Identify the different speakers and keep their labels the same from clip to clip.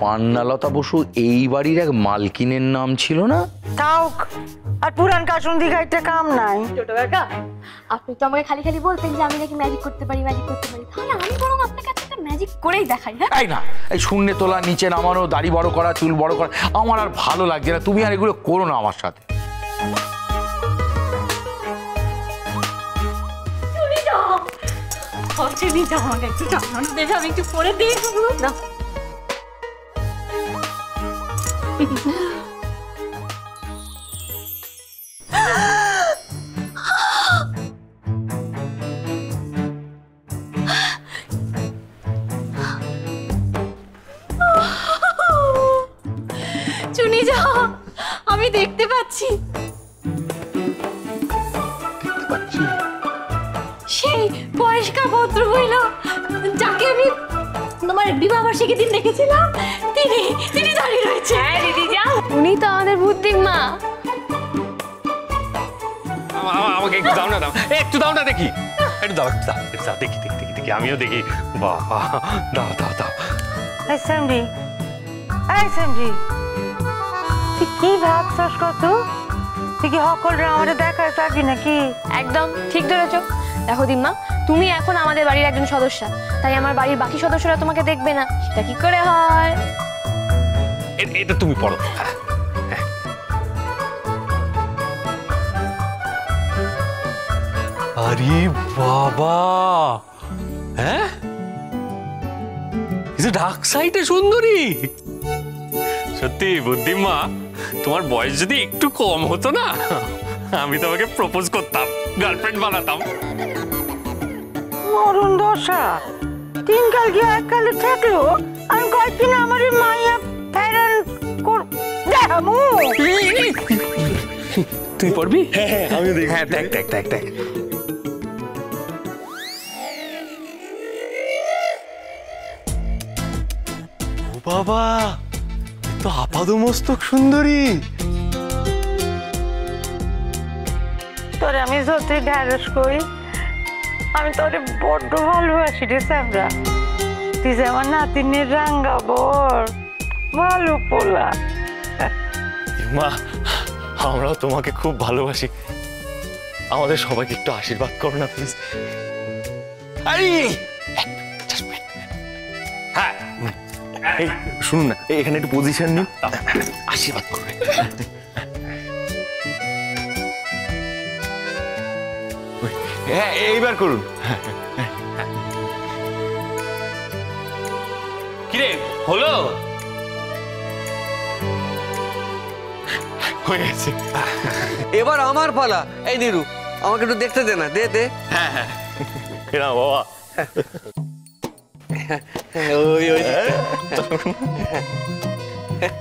Speaker 1: পান্নালতা বসু এই বাড়ির এক মালকিনের নাম ছিল না?
Speaker 2: তাও আর পুরান কাসুন্দি গাইতে কাম নাই।
Speaker 3: ছোট কাকা, আপনি তো আমাকে খালি খালি বলতেন যে আমি নাকি ম্যাজিক করতে পারি, ম্যাজিক করতে পারি। তাহলে আমি বরং আপনাকে একটা ম্যাজিক করেই দেখাই। হ্যাঁ,
Speaker 1: এই না, এই শূন্যে তোলা, নিচে নামানো, দাড়ি বড় করা, চুল বড় করা আমার আর ভালো লাগছে না। তুমি আর এগুলো করো না আমার সাথে।
Speaker 3: আমাকে একটু জানানো দেবে, আমি একটু পরে দিয়ে না। চুনি যাও, আমি দেখতে পাচ্ছি। সেই বয়স্কা ভদ্র মহিলা যাকে আমি তোমার বিবাহবার্ষিকীর দিন দেখেছিলাম, তিনি দাঁড়িয়ে রয়েছে। হ্যাঁ দিদি যাও, উনি তো আমাদের বুদ্ধিমা।
Speaker 4: আমাকে একটু দাও না, একটু দাও না, দেখি একটু দাও, দেখি দেখি দেখি, আমিও দেখি। বাবা, দাও দাও দাও।
Speaker 2: এই সেমরি, তুই কি ভাবছস? কত তুই কি সকলরা আমাদের দেখা চাবি নাকি?
Speaker 3: একদম ঠিক ধরেছ। দেখো দিম্মা, তুমি এখন আমাদের বাড়ির একজন সদস্য, তাই আমার বাড়ির বাকি সদস্যরা তোমাকে দেখবে না, সেটা কি করে হয়?
Speaker 4: এটা তুমি পড়ো। আরে বাবা, হ্যাঁ, ডার্ক সাইডে সুন্দরী। সত্যি বুদ্ধিমা, তোমার বয়স যদি একটু কম হতো না, আমি তোমাকে প্রপোজ করতাম, গার্লফ্রেন্ড বানাতাম।
Speaker 2: মরণ দশা, তিন কাল গিয়ে এক কালে থাকলো। আমি কয়েকদিন আমার মাইয়া ফেরান দেখামু।
Speaker 4: তুই পড়বি? হ্যাঁ, আমিও দেখি। হ্যাঁ, দেখ দেখ দেখ দেখ। ও বাবা, তো আপাদমস্তক সুন্দরী।
Speaker 2: তোরে আমি যতই ঢ্যাঁড়স করি, আমি তোরে বড্ড ভালোবাসি রে সাবরা। তুই যে আমার নাতিনের রাঙ্গা বর, ভালো পোলা।
Speaker 4: মা, আমরাও তোমাকে খুব ভালোবাসি। আমাদের সবাইকে একটু আশীর্বাদ করো না প্লিজ। হ্যাঁ, এই শুনুন না, এখানে একটু পজিশন নিন, আশীর্বাদ করবে। হ্যাঁ, এইবার করুন। কিরে, হলো? হয়ে গেছে।
Speaker 5: এবার আমার পালা। এই নিরু, আমাকে একটু দেখতে দে না, দে দে।
Speaker 4: হ্যাঁ হ্যাঁ, এরা বাবা,
Speaker 5: ওই ওই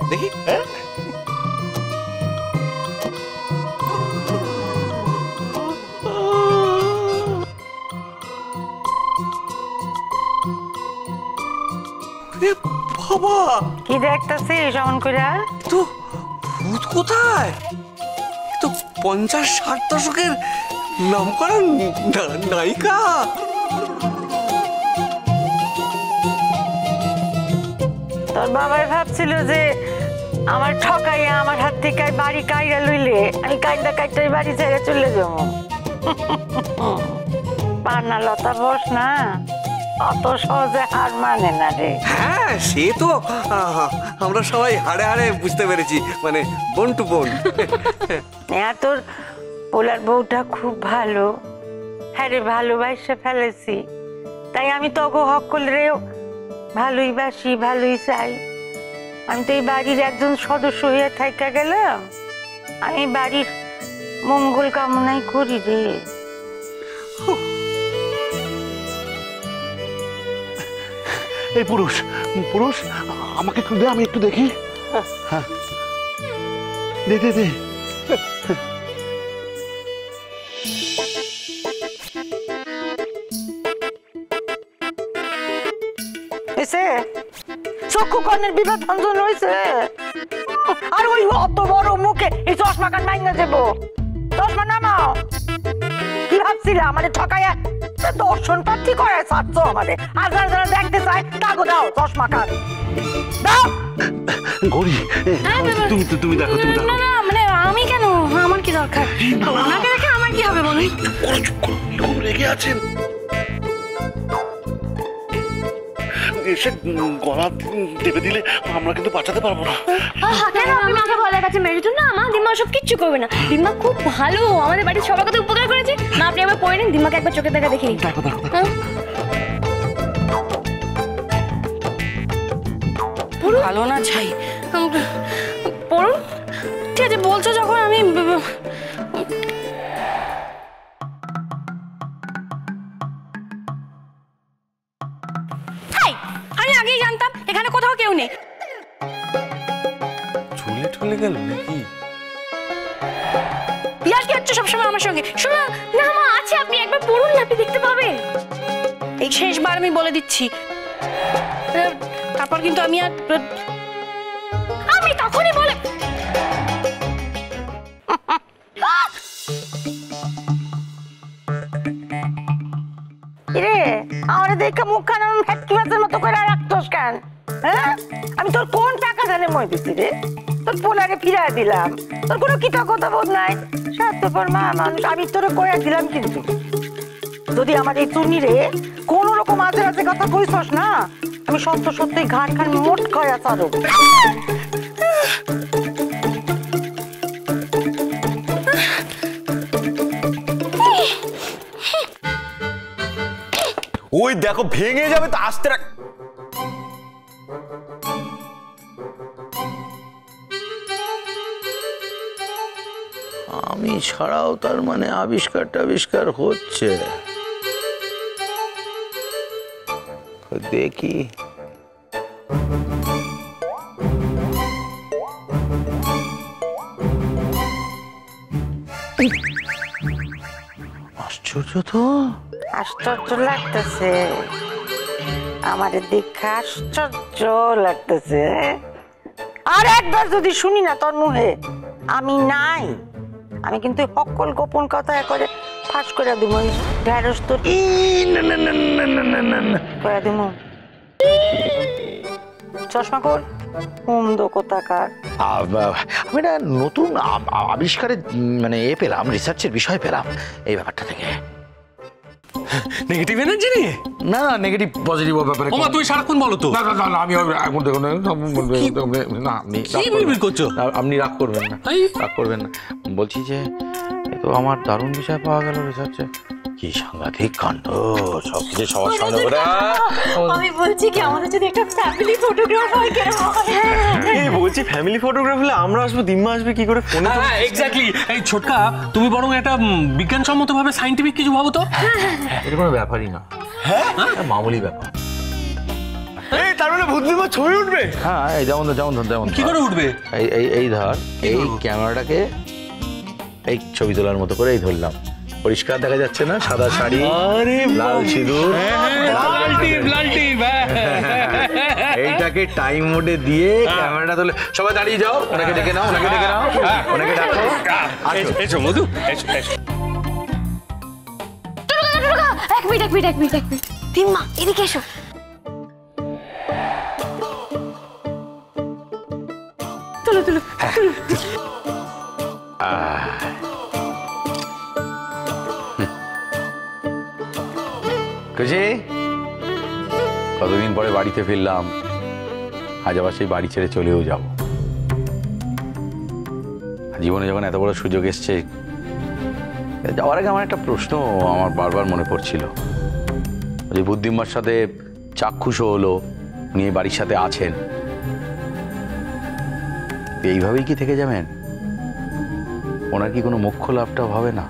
Speaker 5: দেখি। বাবা,
Speaker 2: কি দেখতেছিস এমন করে?
Speaker 5: তো ভূত কোথায়? তো 50-60 দশকের নামকরা নায়িকা।
Speaker 2: তোর বাবাই ভাবছিল যে আমার ঠকাইয়া আমার হাত থেকে বাড়ি কাইরা লইলে আমি কাইন্দা কাইটাই বাড়ি ছেড়ে চলে যাবো। পান্না লতা বস না, অত সহজে হার মানে না রে।
Speaker 5: হ্যাঁ, সে তো আমরা সবাই হাড়ে হাড়ে বুঝতে পেরেছি, মানে বোন টু বোন।
Speaker 2: হ্যাঁ, তোর পোলার বউটা খুব ভালো। হ্যাঁ রে, ভালোবাসা ফেলেছি, তাই আমি তোকে সকলের ভালোই বাসি, ভালোই চাই। আমি তো এই বাড়ির একজন সদস্য হয়ে থাকা গেলাম, আমি বাড়ির মঙ্গল কামনাই করি রে।
Speaker 6: এই পুরুষ, পুরুষ আমাকে একটু দে, আমি একটু দেখি। হ্যাঁ, দে দে দে।
Speaker 2: চক্ষু কর্ণের বিবাদ ভঞ্জন হয়েছে। আর ওই অত বড় মুখে এই চশমা কান মাইনা দেবো। চশমা নামাও। কি ভাবছিলা আমাদের ঠকাইয়া দর্শন প্রার্থী করায় চাচ্ছ আমাদের? আর যারা যারা দেখতে চায় তাকে দাও চশমা কান দাও।
Speaker 6: ঘড়ি তুমি দেখো তুমি দেখো।
Speaker 3: না না মানে আমি কেন, আমার কি দরকার? ওনাকে দেখে আমার কি হবে বলুন?
Speaker 6: চুপ করো, এরকম রেগে আছেন। এসে গলা টেপে দিলে আমরা কিন্তু বাঁচাতে পারবো না।
Speaker 3: কেন আমি মাকে বলার কাছে মেরে দিতুন না? মা দিম্মা সব কিচ্ছু করবে না। দিম্মা খুব ভালো, আমাদের বাড়ির সবার কথা উপকার করেছে। না আপনি একবার পড়ে নিন, দিম্মাকে একবার চোখে দেখা দেখে নিন।
Speaker 6: দেখো দেখো
Speaker 3: ভালো না ছাই পড়ুন। ঠিক আছে বলছো যখন আমি আমি আগেই জানতাম এখানে কোথাও কেউ নেই।
Speaker 4: চলে ঠলে গেল নাকি?
Speaker 3: ইয়ার কি হচ্ছে সবসময় আমার সঙ্গে? শোনো না মা আছে, আপনি একবার পড়ুন না, আপনি দেখতে পাবেন। এই শেষবার আমি বলে দিচ্ছি, তারপর কিন্তু আমি তখনই বলে
Speaker 2: রে আমার দেখে মুখ খান ভেটকি মাছের মতো করে রাখতোস কেন? হ্যাঁ, আমি তোর কোন টাকা জানে মই দিছি রে? তোর পোলারে ফিরাই দিলাম, তোর কোনো কৃতজ্ঞতা বোধ নাই। স্বার্থপর মা মানুষ, আমি তোরে কইয়া দিলাম কিন্তু যদি আমার এই চুনি রে কোন রকম আজে আজে কথা কইছস না, আমি সত্য সত্যি ঘাট খান মোট কয়া চারো।
Speaker 7: ওই দেখো ভেঙে যাবে তো, আস্তে রাখ।
Speaker 1: আমি ছাড়াও তার মানে আবিষ্কার হচ্ছে। দেখি আশ্চর্য তো।
Speaker 2: আশ্চর্য লাগতেছে, আমারে দেখে আশ্চর্য লাগতেছে। আর একবার যদি শুনি না তোর মুখে আমি নাই, আমি কিন্তু সকল গোপন কথা করে ফাঁস করে দিব। ঢেঁড়স তোর করে দিব। চশমা কর কুন্দ কোথাকার।
Speaker 1: আমি একটা নতুন আবিষ্কারের মানে পেলাম, রিসার্চের বিষয় পেলাম এই ব্যাপারটা থেকে।
Speaker 4: নেগেটিভ এনার্জি নিয়ে?
Speaker 1: না না, নেগেটিভ পজিটিভ ব্যাপারে।
Speaker 4: ওমা তুমি সারাক্ষণ বলো তো।
Speaker 1: না না না, আমি এখন দেখুন না,
Speaker 4: কি বিড়বিড় করছো?
Speaker 1: আপনি রাগ করবেন না,
Speaker 4: এই?
Speaker 1: রাগ করবেন না। বলছি যে এ তো আমার দারুণ বিষয় পাওয়া গেল রিসার্চে। কি সাংঘাতিক কাণ্ড, সবকিছু সবার সামনে করে।
Speaker 3: আমি বলছি কি আমাদের যদি একটা ফ্যামিলি ফটোগ্রাফ হয় কেমন হবে?
Speaker 7: এই বলছি ফ্যামিলি ফটোগ্রাফ হলে আমরা আসবো, দিম্মা আসবে কি করে ফোনে?
Speaker 4: হ্যাঁ এক্স্যাক্টলি। এই ছোটকা তুমি বরং একটা বিজ্ঞানসম্মত ভাবে সায়েন্টিফিক কিছু ভাবো তো।
Speaker 1: এটা কোনো ব্যাপারই না, হ্যাঁ মামুলি ব্যাপার।
Speaker 7: এই তার মানে বুদ্ধিমা ছবি উঠবে?
Speaker 1: হ্যাঁ এই যেমন
Speaker 4: কি করে উঠবে?
Speaker 1: এই ধর, এই ক্যামেরাটাকে এই ছবি তোলার মতো করে এই ধরলাম, পরিষ্কার দেখা যাচ্ছে না? সাদা শাড়ি, লাল সিঁদুর, এইটাকে টাইম মোডে দিয়ে ক্যামেরাটা তুলে সবাই দাঁড়িয়ে যাও। ওনাকে ডেকে নাও, ওনাকে ডেকে নাও, ওনাকে ডাকো।
Speaker 4: এসো মধু, এসো এসো।
Speaker 3: এক মিনিট দিম্মা এদিকে এসো। তুলো
Speaker 1: খুশি? কতদিন পরে বাড়িতে ফিরলাম, আজ আবার সেই বাড়ি ছেড়ে চলেও যাব। জীবনে যখন এত বড় সুযোগ এসছে, যাওয়ার আগে আমার একটা প্রশ্ন আমার বারবার মনে পড়ছিল। যে বুদ্ধিমার সাথে চাক্ষুষও হলো, উনি বাড়ির সাথে আছেন, এইভাবেই কি থেকে যাবেন? ওনার কি কোনো মোক্ষ লাভটাও হবে না?